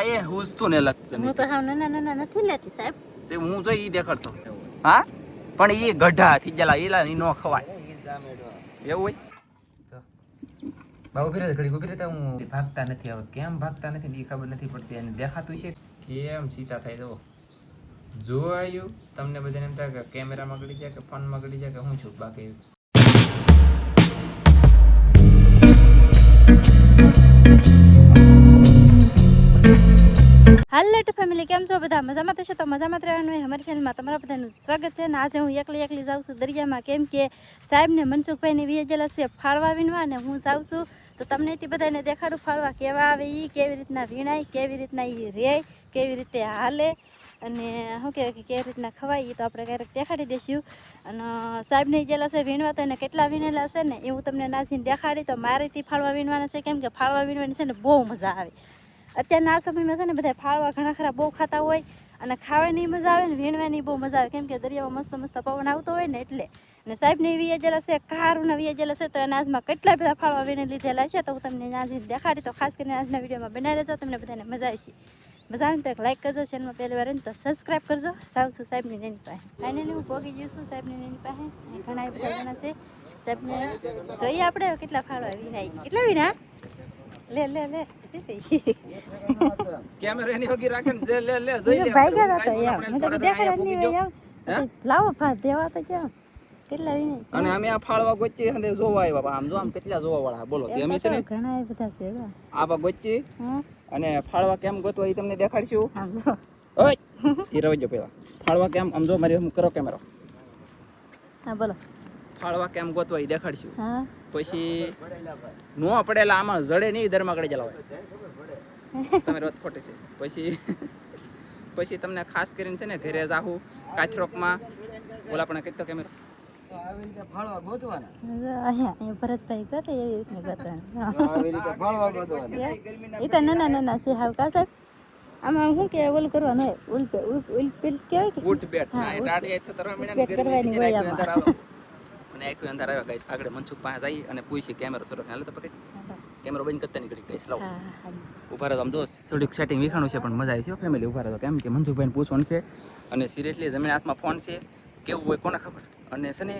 આ એ હુજતું ને લગતું હું તો હાવ નાના નથી લેતી સાહેબ. તે હું તો ઈ દેખાડતો હા પણ એ ગઢા થઈ ગયેલા એલા ની નો ખવાય એવું હોય બાબુ ફેરે ઘડી ઉભી રહેતા હું ભાગતા નથી હવે કેમ ભાગતા નથી એ ખબર નથી પડતી અને દેખાતું છે કેમ સીતા થાય જો જોયું તમને બધાને એમ થાય કે કેમેરામાં ગળી જાય કે ફોનમાં ગળી જાય કે હું છું બાકી હાલ લેટ ફેમિલી કેમ છો બધા મજામાં થશે તો મજામાં રહેવાનું હોય અમારી ચેનલમાં તમારા બધાનું સ્વાગત છે. અને આજે હું એકલી જાઉં છું દરિયામાં કેમ કે સાહેબને મનસુખભાઈને વિયેજેલા છે ફાળવા વીણવા અને હું જાઉં છું તો તમને તે બધાને દેખાડું ફાળવા કેવા આવે એ કેવી રીતના વીણાય કેવી રીતના એ રે કેવી રીતે હાલે અને શું કહેવાય કે કેવી રીતના ખવાય એ તો આપણે ક્યારેક દેખાડી દઈશું. અને સાહેબને ગયેલા છે વીણવા તો એને કેટલા વીણેલા છે ને એ હું તમને નાચીને દેખાડી તો મારેથી ફાળવા વીણવાના છે કેમ કે ફાળવા વીણવાની છે ને બહુ મજા આવે. અત્યારના આ સમયમાં છે ને બધા ફાળવા ઘણા ખરા બહુ ખાતા હોય અને ખાવાની મજા આવે ને વીણવાની બહુ મજા આવે કેમ કે દરિયામાં મસ્ત મસ્ત પવન આવતો હોય ને એટલે. અને સાહેબને વિયેજેલા છે કારુના વિયેજેલા છે તો એના આજમાં કેટલા બધા ફાળવા વીણી લીધેલા છે તો હું તમને આજે દેખાડી તો ખાસ કરીને આજના વિડીયોમાં બનાવી રહેજો તમને બધાને મજા આવશે. મજા આવે ને તો એક લાઈક કરજો ચેનલમાં પહેલી વાર તો સબસ્ક્રાઈબ કરજો. સાવ છું સાહેબની નેની પાસે ફાઇનલી હું પહોંચી ગયું છું સાહેબની નેની પાસે ઘણા બધા જણા છે સાહેબને જોઈએ આપણે કેટલા ફાળવા વીણાય કેટલા વીણા લે લે લે કેમેરા એની વગી રાખે ને લે લે જોઈ લે ભાઈ ગયા હતા યાર મને તો દેખાડવાની હોય યાર લાવો ભાત દેવા તો કેમ કેટલા વીણે અને અમે આ ફાળવા ગોચી હંદે જોવા આવ્યા આમ જો આમ કેટલા જોવા વાળા બોલો કે અમે છે ને ઘણા બધા છે આવા ગોચી અને ફાળવા કેમ ગોતવા એ તમને દેખાડશું આમ જો ઓય ઈ રવજો પેલા ફાળવા કેમ આમ જો મારી હું કરો કેમેરો હા બોલો ફાળવા કેમ ગોતવા એ દેખાડશું હા પછી નો પડેલા આમાં જડે નહીં દરમાં ગળે જલા હોય તમે વાત ખોટી છે પછી તમને ખાસ કરીને છે ને ઘરે જાહું કાચરોકમાં ઓલા પણ કેટલો કેમેરો આવી રીતે ફાળવા ગોતવાના અહીંયા ભરતભાઈ કરે એવી રીતના ગોતવાના આવી રીતે ફાળવા ગોતવાના એ તો નાના છે હાવ કા સાહેબ આમાં શું કે ઓલું કરવાનું હોય ઉલ કેવાય કે ઉઠ બેઠ ના એ ટાટિયા થતરવા મીના બેઠ કરવાની હોય આમાં અને આખું અંધાર આવ્યા ગાઈસ આગળ મનસુખ પાસે જઈ અને પૂછી કેમેરો શરૂ હાલે તો પકડી કેમેરો બંધ કરતા નીકળી ગાઈસ લાવ ઉભા રહો આમ જો થોડીક સેટિંગ વિખાણું છે પણ મજા આવી છે ફેમિલી ઉભા રહો કેમ કે મનસુખભાઈને પૂછવાનું છે અને સિરિયસલી જમીન હાથમાં ફોન છે કેવું હોય કોને ખબર અને છે ને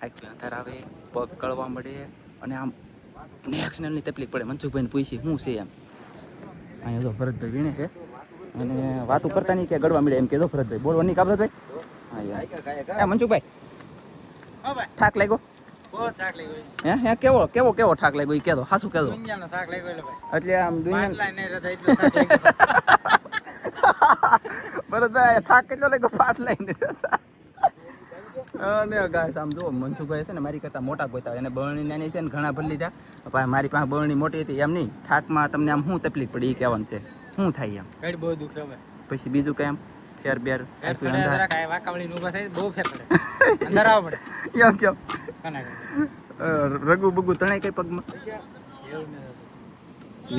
આખું અંધાર આવે પગ કળવા મળે અને આમ નેક્શનલની તકલીફ પડે મનસુખભાઈને પૂછી શું છે એમ અહીંયા જો ભરતભાઈ વીણે છે અને વાતો કરતા નહીં કે ગળવા મળે એમ કે જો ભરતભાઈ બોલવા નહીં કા ભરતભાઈ હા મનસુખભાઈ ઠાક લાગ્યો બહુ ઠાક લાગ્યો હે કેવો કેવો કેવો ઠાક લાગ્યો ઈ કેતો હાસુ કેતો દુનિયાનો ઠાક લાગ્યો એટલે ભાઈ એટલે આમ દુનિયા પાટલા નહીં રહેતા એટલો ઠાક લાગ્યો બરાબર ઠાક કેટલો લાગ્યો પાટલા નહીં રહેતા અને ગાઈસ આમ જો મનસુખભાઈ છે ને મારી કરતા મોટા ગોતા એને બરણી નાની છે ને ઘણા ભર લીધા મારી પાસે બરણી મોટી હતી એમ નહીં ઠાકમાં તમને આમ શું તકલીફ પડી એ કહેવાનું છે શું થાય એમ કઈ બહુ દુખે હવે પછી બીજું કઈ એમ ફેર બેર અંધાર કાય વાકાવળી નું ઉભા થાય બહુ ફેર પડે અંધાર આવ પડે એમ કેમ રગુ બગુ તણાઈ કઈ પગમાં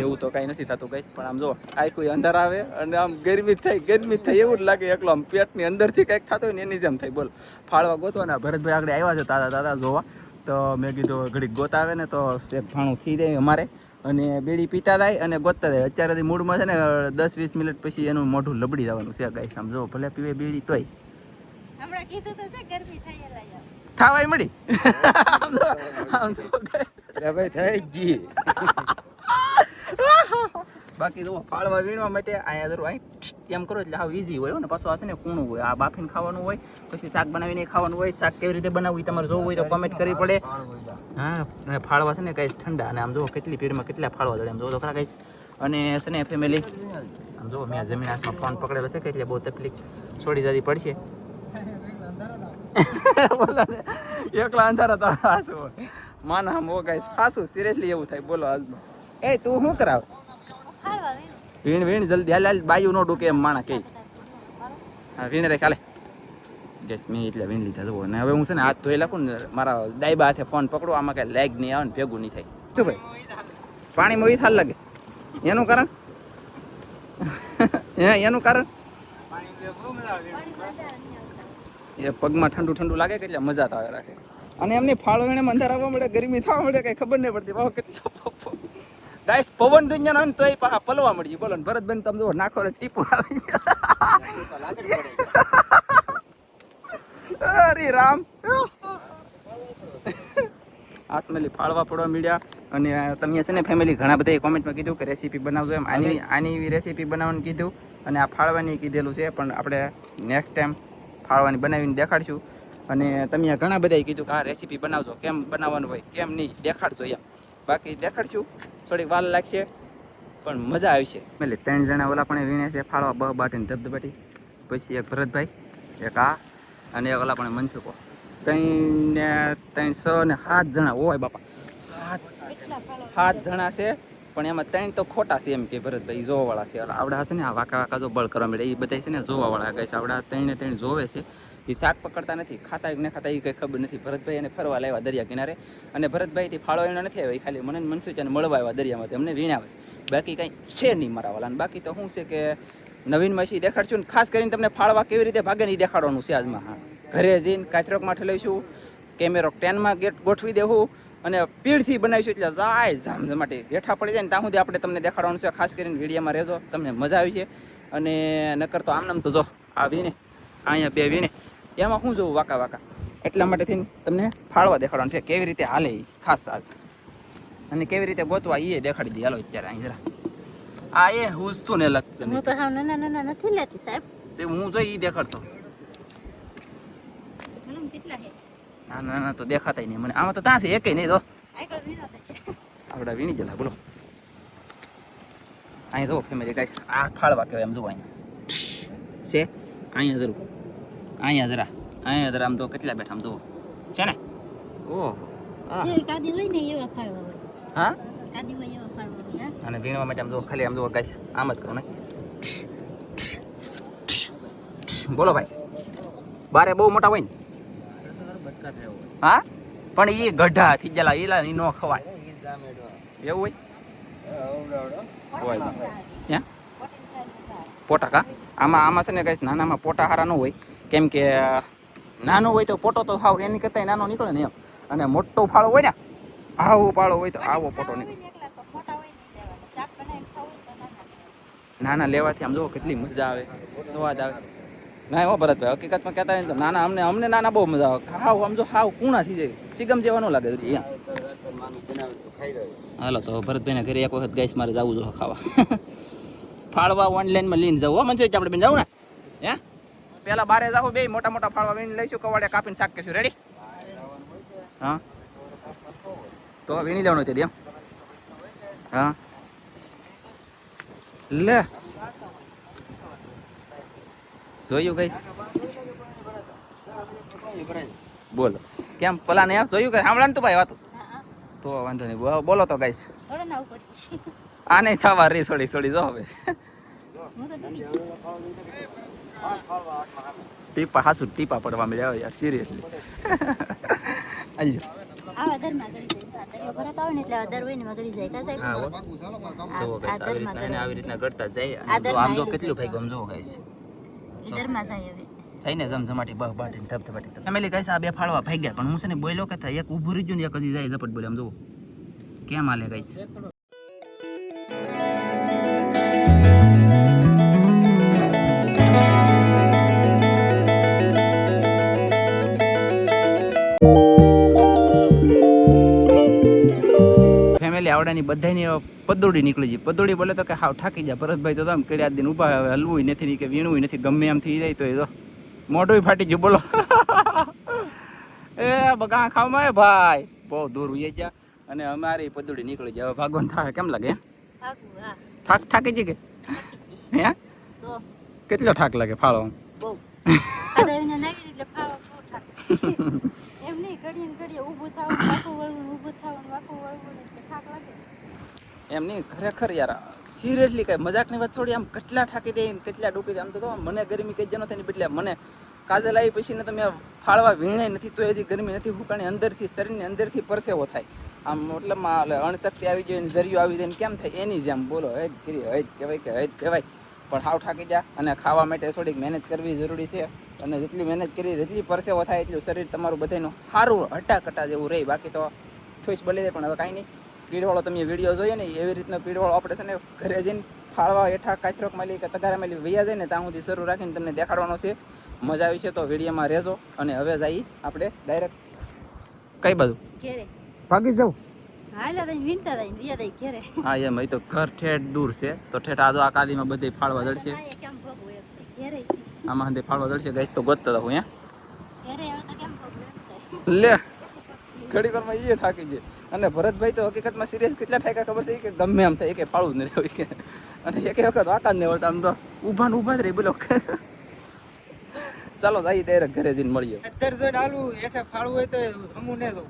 એવું તો કઈ નથી થતું કઈ પણ આમ જો આ કોઈ અંધાર આવે અને આમ ગરમી થાય એવું જ લાગે એકલો આમ પેટની અંદરથી કંઈક થતું હોય ને એની જેમ થાય બોલ ફાળવા ગોતવાના ભરતભાઈ આગળ આવ્યા છે દાદા જોવા તો મેં કીધું ઘડીક ગોતા આવે ને તો શેક ભાણું થઈ જાય અમારે અને બીડી પીતા થાય અને ગોતતા થાય અત્યારે મૂડમાં છે ને 10-20 મિનિટ પછી એનું મોઢું લબડી જવાનું છે ગાઈસ આમ જો ભલે પીવે બીડી તોય હમણાં કીધું તો છે ગરમી થઈ એલા થાવાય મળી ભાઈ થઈ ગઈ બાકી જો ફાળવા વીણવા માટે અહીંયા જરૂર એમ કરો એટલે હાવ ઈઝી હોય ને પાછું આ છે ને કૂણું હોય આ બાફીને ખાવાનું હોય પછી શાક બનાવીને ખાવાનું હોય શાક કેવી રીતે બનાવવું તમારે જોવું હોય તો કોમેન્ટ કરવી પડે હા અને ફાળવા છે ને કઈ ઠંડા અને આમ જો કેટલી પીડમાં કેટલા ફાળવા દે એમ જો તો ખરા કઈ અને છે ને ફેમિલી આમ જો મેં જમીન હાથમાં ફોન પકડેલો છે કે એટલે બહુ તકલીફ છોડી જતી પડશે બોલો ને એકલા અંધારા તો હાસું માના આમ હો ગાઈસ હાસું સિરિયસલી એવું થાય બોલો આજમાં એ તું શું કરાવ વીણ વીણ જલ્દી હાલ બાયું નો ડૂકે એમ માણા કે હા વીણ રે કાલે ગેસ મેં એટલે વીણ લીધા જુઓ ને હવે હું છે ને હાથ ધોઈ લાખું ને મારા ડાયબા હાથે ફોન પકડો આમાં કઈ લેગ નહીં આવે ને ભેગું નહીં થાય શું ભાઈ પાણીમાં વી થાલ લાગે એનું કારણ એનું કારણ એ પગમાં ઠંડુ લાગે કે એટલે મજા તો આવે રાખે અને એમની ફાળો એને અંધાર આવવા મળે ગરમી થવા મળે કઈ ખબર નહીં પડતી બાબા કેટલા ગાઈસ પવન દુનિયાનો ને તોય પાછા પલવા મળી બોલો ને ભરતબેન તમે જો નાખો ને ટીપું આવી અરે રામ આત્મલી ફાળવા પડવા મળ્યા અને તમે છે ને ફેમિલી ઘણા બધા કોમેન્ટમાં કીધું કે રેસીપી બનાવજો એમ આની એવી રેસીપી બનાવવાનું કીધું અને આ ફાળવાની કીધેલું છે પણ આપણે નેક્સ્ટ ટાઈમ ફાળવાની બનાવીને દેખાડશું અને તમે ઘણા બધાએ કીધું કે આ રેસીપી બનાવજો કેમ બનાવવાનું હોય કેમ નહીં દેખાડજો એમ બાકી દેખાડશું થોડીક વાર લાગશે પણ મજા આવશે એટલે 3 જણા ઓલા પણ વીણે છે ફાળવા બ બાટીને ધબધબાટી પછી એક ભરતભાઈ એક આ અને એક ઓલા પણ મનસુકો 3 ને 6 ને 7 જણા ઓય બાપા 7 જણા છે પણ એમાં 3 તો ખોટા છે એમ કે ભરતભાઈ જોવાવાળા છે આવડા છે ને આ વાંકા વાંકા જો બળ કરવા મળે એ બધા છે ને જોવાવાળા ગાઈસ આવડા 3 ને 3 જોવે છે એ શાક પકડતા નથી ખાતા ને ખાતા એ કંઈ ખબર નથી ભરતભાઈ એને ફરવા લાવ્યા દરિયા કિનારે અને ભરતભાઈથી ફાળો એનો નથી આવ્યો ખાલી મને મનસુચાને મળવા આવ્યા દરિયામાં અમને વીણાવે છે બાકી કંઈ છે નહીં મારા વાળા બાકી તો શું છે કે નવીન માસી દેખાડશું ને ખાસ કરીને તમને ફાળવા કેવી રીતે ભાગે ને એ દેખાડવાનું છે આજમાં હા ઘરે જઈને કાચરોકમાં ઠલાવીશું કેમેરો 10માં ગોઠવી દેવું અને પીળથી બનાવીશું એટલે જાય જામજમાટી હેઠા પડી જાય ને ત્યાં સુધી આપણે તમને દેખાડવાનું છે ખાસ કરીને વિડીયોમાં રહેજો તમને મજા આવી છે અને નકર તો આમ તો જો આવીને અહીંયા બે વીને એમાં શું જોવું વાંકા વાંકા એટલા માટે થઈને તમને ફાળવા દેખાડવાનું છે કેવી રીતે હાલે એ ખાસ આજ અને કેવી રીતે ગોતવા એ દેખાડી દઈએ હાલો અત્યારે અહીં જરા આ એ હુજતું ને લગતું હું તો હાવ નાના નથી લેતી સાહેબ તે હું જોઈ એ દેખાડતો કેટલા છે ના તો દેખાતા નહીં મને આમાં તો ત્યાં છે એકેય નહીં તો આગળ વિનોદ છે આપડા વીણી ગયેલા બોલો અહીં જો ફેમિલી ગાઈસ આ ફાળવા કહેવાય એમ જો અહીંયા છે અહીંયા જરા આમ તો કેટલા બેઠા આમ જુઓ છે ને ઓહો જે કાદી હોય ને એવા ફાળવા હોય હા કાદી હોય એવા ફાળવા હોય અને વીણવા માટે આમ જો ખાલી આમ જો ગાઈસ આમ જ કરો ને બોલો ભાઈ બારે બહુ મોટા હોય ને હા પણ એ ગઢા થઈ ગયેલા એલા ની નો ખવાય એવું હોય હે પોટા કા આમાં છે ને ગાઈસ નાનામાં પોટા હારા ન હોય કેમ કે નાનો હોય તો પોટો તો હાવ એની કરતા નાનો નીકળે ને એમ અને મોટો ફાળો હોય ને આવો પાળો હોય તો આવો પોટો નીકળે નાના લેવાથી આમ જો કેટલી મજા આવે સ્વાદ આવે ના હો ભરતભાઈ હકીકતમાં કહેતા હોય તો નાના અમને નાના બહુ મજા આવે હાવ આમ જો હાવ કૂણા થઈ જાય સિગમ જેવા ન લાગે હાલો તો ભરતભાઈના ઘરે એક વખત ગાઈસ મારે જવું જો ખાવા ફાળવા ઓનલાઈનમાં લઈને જવું હો મંજુ આપણે બેન જવું ને હે પેલા બારે જાવ બે મોટા ફાળવા વીણી લઈશું કવાડે કાપીને શાક કરીશું રેડી હા તો વીણી લેવાનું તે એમ હા લે જોયું ગાઈસ બોલો કેમ પલા ને જોયું કે સાંભળાને તો ભાઈ વાતું તો વાંધો નહીં બોલો તો ગાઈસ આ નહીં થવા રી સોડી જો હવે ટીપા પડવા મળ્યા યાર સિરિયસલી આવા દરમાં ગળી જાય ભરત આવે ને એટલે આ દર હોય ને ગળી જાય કા સાહેબ જો ગાઈસ આવી રીતના ગળતા જાય અને આમ જો કેટલું ભાઈ ગમ જો ગાઈસ દરમાં જાય હવે થઈને જમજમાટી બહ બાટીને ધબધબાટી ફેમિલી ગાઈસ આ બે ફાળવા ભાગ્યા પણ હું છે ને બોલ્યો કે એક ઊભું રહી ગયું ને એક હજી જાય ઝપટ બોલે આમ જો કેમ હાલે ગાઈસ આવડાની બધાની પદોડી નીકળી જાય પદોડી બોલે તો કે હાવ ઠાકી જાય ભરતભાઈ તો આમ કેડ્યા દિન ઊભા હલવું નથી કે વીણવું નથી ગમે એમ થઈ જાય તો એ તો મોઢું ફાટી ગયું બોલો એ બગા ખાવામાં ભાઈ બહુ દૂર ઉઈ ગયા અને અમારી પદોડી નીકળી જાય ભાગવાન થાય કેમ લાગે થાકી જાય કે હે કેટલો થાક લાગે ફાળો એમ નહીં ઘડીએ ઊભું થવાનું વાકું વળવું ઊભું થવાનું વાકું વળવું એટલે થાક લાગે એમ નહીં ખરેખર યાર સિરિયસલી કઈ મજાકની વાત થોડી આમ કેટલા થાકી દે કેટલા ડૂકી દે આમ તો મને ગરમી કઈ જનો થાય બદલે મને કાજલ આવી પછી ને તમે ફાળવા વીણે નથી તો એથી ગરમી નથી હુકાણી અંદરથી શરીરની અંદરથી પરસેવો થાય આમ મતલબ અણશક્તિ આવી જાય જરિયો આવી જાય કેમ થાય એની જેમ બોલો હજ કરી હજ કહેવાય કે હજ કહેવાય પણ હાવ થાકી જા અને ખાવા માટે થોડીક મહેનત કરવી જરૂરી છે અને જેટલી મહેનત કરી જેટલી પરસેવો થાય એટલું શરીર તમારું બધાનું સારું હટાકટા જેવું રહે બાકી તો થોઈશ બળી જાય પણ હવે કાંઈ નહીં પીડવાળો તમે વિડીયો જોઈએ ને એવી રીતનો પીડવાળો આપણે છે ને ઘરે જઈને ફાળવા હેઠા કાચરોક માલી કે તગારા માલી વૈયા જાય ને ત્યાં સુધી શરૂ રાખીને તમને દેખાડવાનો છે. મજા આવી છે તો વિડીયોમાં રહેજો. અને હવે જઈએ આપણે ડાયરેક્ટ કઈ બાજુ ઘેરે ભાગી જાઉં. હાલા દઈ વિનતા દઈ વિયા દઈ ઘેરે. હા એમ એ તો ઘર ઠેઠ દૂર છે તો ઠેઠ આ જો આ કાદીમાં બધે ફાળવા દળશે. આ કેમ ભોગવું એમ ઘેરે આમાં હંદે ફાળવા દળશે ગાઈસ તો ગોતતા હું ઘેરે હવે તો કેમ ભોગવું લે ઘડી વારમાં એ ઠાકી જાય. અને ભરતભાઈ તો હકીકતમાં સિરિયસ કેટલા ઠાકા ખબર છે કે ગમે એમ થાય કે ફાળવું જ નથી કે અને એક વખત વાકા જ નહીં વળતા આમ તો ઊભા ને ઊભા જ રહી બોલો. ચાલો જઈએ ડાયરેક્ટ ઘરે જઈને મળીએ. અત્યારે જોઈને આલું હેઠે ફાળવું હોય તો હમું ને દઉં.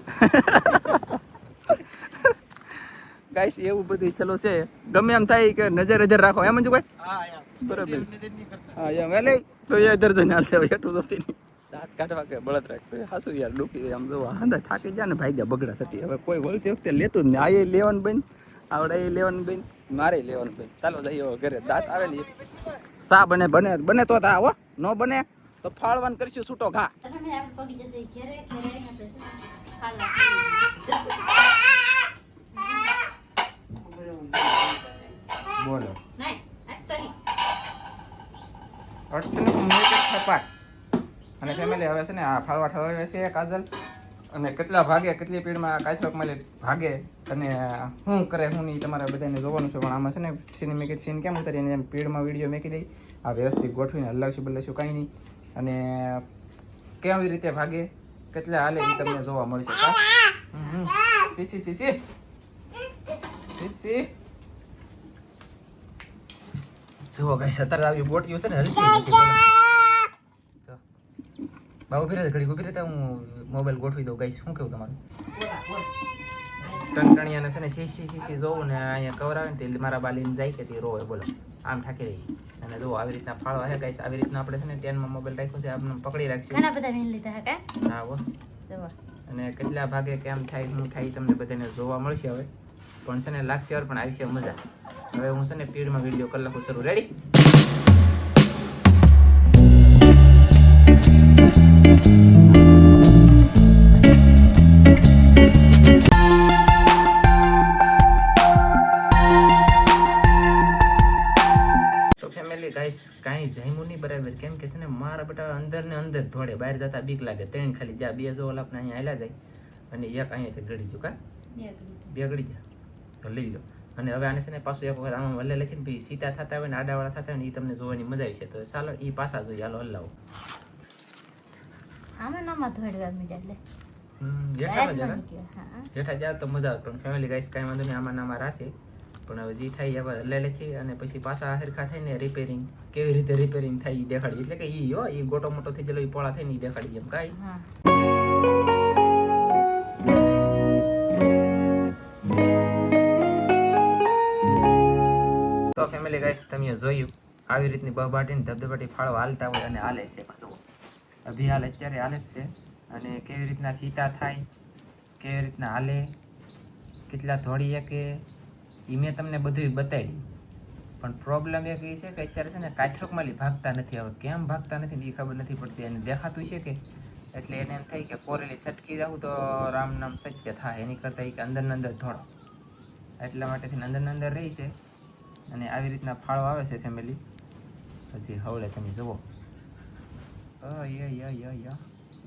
ગાઈસ એવું બધું ચલો છે ગમે એમ થાય કે નજર રાખો એમ જ કોઈ હા યાર બરાબર. નજર નહીં કરતા. હા એમ એટલે તો એ દર્જન હાલ લેવા એટલું નથી નહીં. દાંત કાઢવા કે બળદ રાખતો હાસુ યાર ડૂકી આમ જો હાંદા ઠાકી જાય ને ભાઈ ગયા બગડા સટી. હવે કોઈ વળતી વખતે લેતું જ નહીં. આ એ લેવાનું બેન આવડે એ લેવાનું બેન મારે લેવાનું બેન. ચાલો જઈએ હવે ઘરે. દાંત આવેલી સા બને બને તો આવો ન બને તો ફાળવાન કરશું છૂટો ઘા. તમે આપ પગી જશે ઘેરે ઘેરે નતે હાલા બોલો નહીં આ તો નહીં અર્થની મોટી થપાટ. અને ફેમિલી હવે છે ને આ ફાળવા ઠરવે છે કાજલ અને કેટલા ભાગે કેટલી પીડમાં કાચરોક માલી ભાગે અને શું કરે શું નહીં તમારે બધાને જોવાનું છે. પણ આમાં છે ને સિનેમેટિક સીન કેમ ઉતારી અને એમ પીડમાં વિડીયો મેકી દઈ આ વ્યવસ્થિત ગોઠવીને હલાવશું બદલાશું કાંઈ નહીં. અને કેવી રીતે ભાગે કેટલા હાલે એ તમને જોવા મળશે. સીસી સીસી સીસી જુઓ ગાઈસ અત્યારે આવી બોટિયો છે ને હલકી નથી બોલો. બાબુ ફેરે ઘડી ઉભી રહેતા હું મોબાઈલ ગોઠવી દઉં ગાઈસ. શું કેવું તમારું? ટણટણિયાને છે ને સીસી જોવું ને અહીંયા કવર આવે ને તે મારા બાલીને જાય કે તે રોવે બોલો આમ ઠાકી રહી. અને જો આવી રીતના ફાળવા છે ગાઈસ. આવી રીતના આપણે છે ને ટેનમાં મોબાઈલ રાખ્યો છે આપણે પકડી રાખશું. ઘણા બધા મીન લીધા હે કા હા હો. જવા અને કેટલા ભાગે કેમ થાય શું થાય તમને બધાને જોવા મળશે હવે. પણ છે ને લાગશે હવે પણ આવી છે મજા. હવે હું છે ને પીડમાં વિડીયો કરી નાખું શરૂ. રેડી? તો ફેમિલી ગાઈસ કાંઈ જામ્યું નહીં બરાબર. કેમ કે છે ને મારા બેટા અંદર ને અંદર ધોડે બહાર જતા બીક લાગે. ત્રણ ખાલી જ્યાં બે જો ઓલા અહીંયા હાલ્યા જાય અને એક અહીંયાથી ગળી ગયું કા બે ગળી ગયા તો લઈ લો. અને હવે આને છે ને પાછું એક વખત આમાં વલ્લે લખીને પછી સીતા થતા હોય ને આડાવાળા થતા હોય ને એ તમને જોવાની મજા આવી છે. તો ચાલો એ પાછા જોઈએ. હાલો હલાવો. આમાં નામાં ધોડવા મીડા એટલે જેઠા જાય હા જેઠા જાય તો મજા આવે. પણ ફેમિલી ગાઈસ કાંઈ વાંધો નહીં આમાં નામાં રાશે. પણ હવે જે થાય હવે હલ્લે લખી અને પછી પાછા હરખા થઈને રિપેરિંગ કેવી રીતે રિપેરિંગ થાય એ દેખાડી. એટલે કે એ હો એ ગોટો મોટો થઈ ગયેલો એ પોળા થઈને એ દેખાડી એમ કાંઈ. હા તો ફેમિલી ગાઈસ તમે જોયું આવી રીતની બબાટીને ધબધબાટી ફાળો હાલતા હોય અને હાલે છે પાછું. અભી હાલ અત્યારે હાલે જ છે. અને કેવી રીતના સીતા થાય કેવી રીતના હાલે કેટલા ધોળીએ કે એ મેં તમને બધું બતાવી. પણ પ્રોબ્લેમ એક એ છે કે અત્યારે છે ને કાચરોકમાલી ભાગતા નથી. હવે કેમ ભાગતા નથી એ ખબર નથી પડતી. અને દેખાતું છે કે એટલે એને એમ થાય કે પોરેલી સટકી જાઉં તો રામ નામ સત્ય થાય. એની કરતાં એ કે અંદર ને અંદર ધોળો એટલા માટેથી અંદર ને અંદર રહી છે. અને આવી રીતના ફાળો આવે છે ફેમિલી. પછી હવળે તમે જુઓ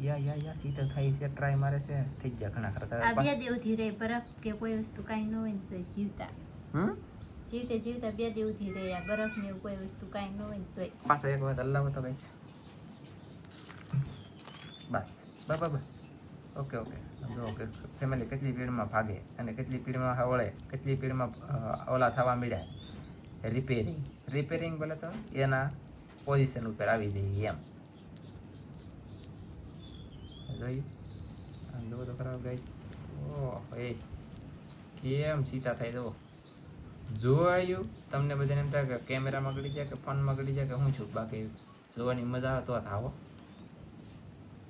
યા સીધો થાય છે ટ્રાય મારે છે થઈ ગયા ઘણા ખરા. આ બે દેવથી રે બરફ કે કોઈ વસ્તુ કાંઈ ન હોય ને તો જીવતા જીવતા બે દેવથી રે આ બરફ ને એવું કોઈ વસ્તુ કાંઈ ન હોય ને તોય પાછા એક વખત અલ્લાહ તો કઈ બસ બરાબર. ઓકે ઓકે ફેમિલી કેટલી પીડમાં ભાગે અને કેટલી પીડમાં હવળે કેટલી પીડમાં ઓલા થવા મળ્યા રિપેરિંગ બોલે તો એના પોઝિશન ઉપર આવી જઈએ એમ. જોયું જુઓ તો ખરાબ ગાઈસ. ઓહ એ કેમ સીતા થાય જુઓ. જોવાયું તમને બધાને એમ થાય કે કેમેરામાં ગળી જાય કે ફોનમાં ગળી જાય કે હું છું. બાકી જોવાની મજા આવે તો આવો.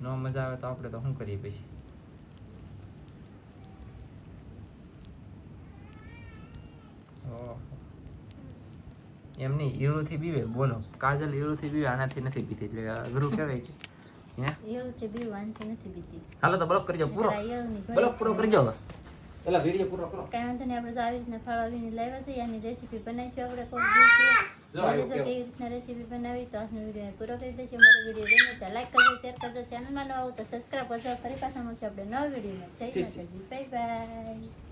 ન મજા આવે તો આપણે તો શું કરીએ પછી. એમ નહીં ઈળુથી બીવે બોલો. કાજલ ઈળુથી બીવે આનાથી નથી બીતી એટલે અઘરું કહેવાય કે એવું તે બી વાંચી નથી બીતી. હાલો તો બ્લોક કરજો પૂરો. બ્લોક પૂરો કરજો હવે. પેલા વિડીયો પૂરો કરો. કાંઈ વાંધો નહીં, આપણે તો આવી રીતના ફાળવાવીને લાવ્યા છે એની રેસીપી બનાવીશું આપણે કોઈ જો આવ્યો દિવસે કેવી રીતના રેસીપી બનાવી. તો આજનો વિડીયો પૂરો કરી દઈશું. મારો વિડીયો ગમે તો લાઈક કરજો, શેર કરજો, ચેનલમાં ન આવો તો સબસ્ક્રાઈબ કરજો. ફરી પાછા મળશે આપણે નવા વિડીયોમાં. જય માતાજી, બાય બાય.